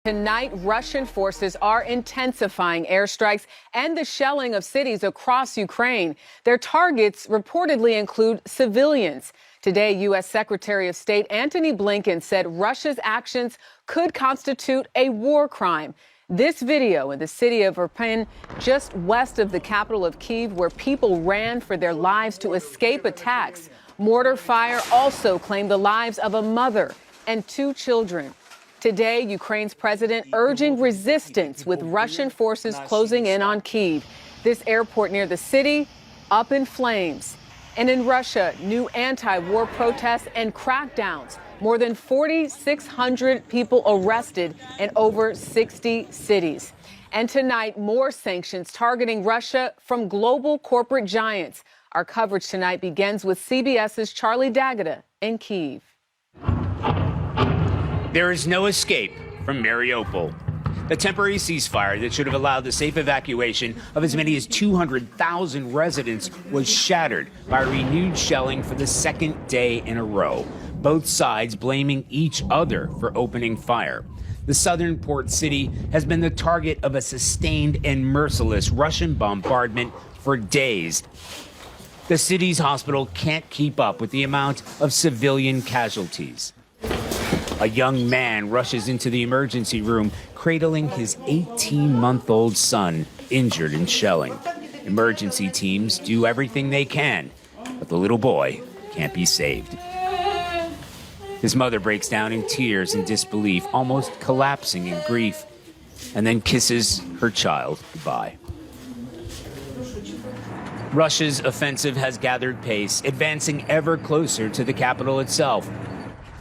Tonight, Russian forces are intensifying airstrikes and the shelling of cities across Ukraine. Their targets reportedly include civilians. Today, U.S. Secretary of State Antony Blinken said Russia's actions could constitute a war crime. This video in the city of Irpin, just west of the capital of Kyiv, where people ran for their lives to escape attacks. Mortar fire also claimed the lives of a mother and 2 children. Today, Ukraine's president urging resistance with Russian forces closing in on Kyiv. This airport near the city up in flames. And in Russia, new anti-war protests and crackdowns. More than 4,600 people arrested in over 60 cities. And tonight, more sanctions targeting Russia from global corporate giants. Our coverage tonight begins with CBS's Charlie D'Agata in Kyiv. There is no escape from Mariupol. The temporary ceasefire that should have allowed the safe evacuation of as many as 200,000 residents was shattered by renewed shelling for the second day in a row, both sides blaming each other for opening fire. The southern port city has been the target of a sustained and merciless Russian bombardment for days. The city's hospital can't keep up with the amount of civilian casualties. A young man rushes into the emergency room, cradling his 18-month-old son, injured in shelling. Emergency teams do everything they can, but the little boy can't be saved. His mother breaks down in tears and disbelief, almost collapsing in grief, and then kisses her child goodbye. Russia's offensive has gathered pace, advancing ever closer to the capital itself.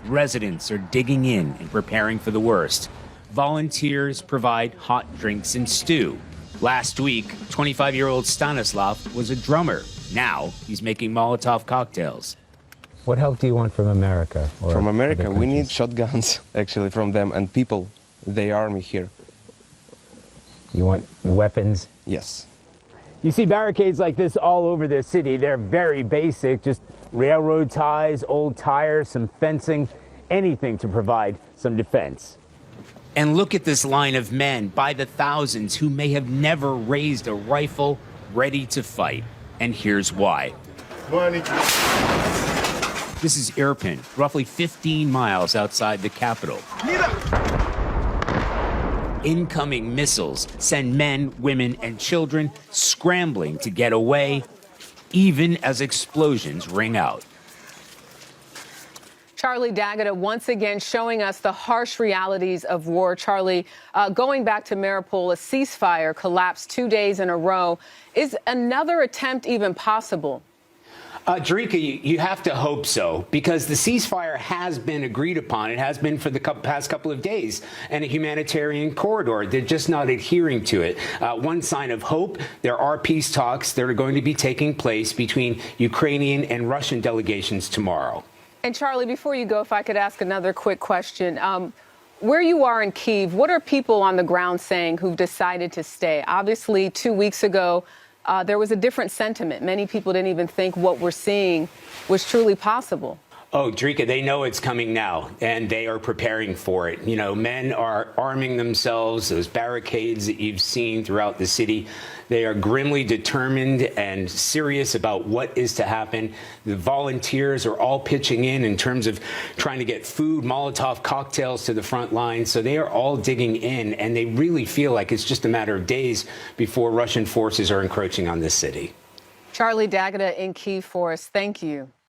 Residents are digging in and preparing for the worst. Volunteers provide hot drinks and stew. Last week, 25-year-old Stanislav was a drummer. Now he's making Molotov cocktails. What help do you want from America? From America, we need shotguns, actually, from them, and people, the army here. You want weapons? Yes. You see barricades like this all over the city. They're very basic, just railroad ties, old tires, some fencing, anything to provide some defense. And look at this line of men by the thousands who may have never raised a rifle, ready to fight. And here's why. This is Irpin, roughly 15 miles outside the capital. Incoming missiles send men, women, and children scrambling to get away, even as explosions ring out. Charlie D'Agata once again showing us the harsh realities of war. Charlie, going back to Mariupol, a ceasefire collapsed 2 days in a row. Is another attempt even possible? Jerika, you have to hope so, because the ceasefire has been agreed upon. It has been for the past couple of days, and a humanitarian corridor. They're just not adhering to it. One sign of hope, there are peace talks that are going to be taking place between Ukrainian and Russian delegations tomorrow. And Charlie, before you go, if I could ask another quick question. Where you are in Kyiv, what are people on the ground saying who've decided to stay? Obviously, 2 weeks ago, there was a different sentiment. Many people didn't even think what we're seeing was truly possible. Oh, Drika, they know it's coming now, and they are preparing for it. You know, men are arming themselves, those barricades that you've seen throughout the city. They are grimly determined and serious about what is to happen. The volunteers are all pitching in terms of trying to get food, Molotov cocktails to the front line. So they are all digging in, and they really feel like it's just a matter of days before Russian forces are encroaching on this city. Charlie D'Agata in Kyiv for us. Thank you.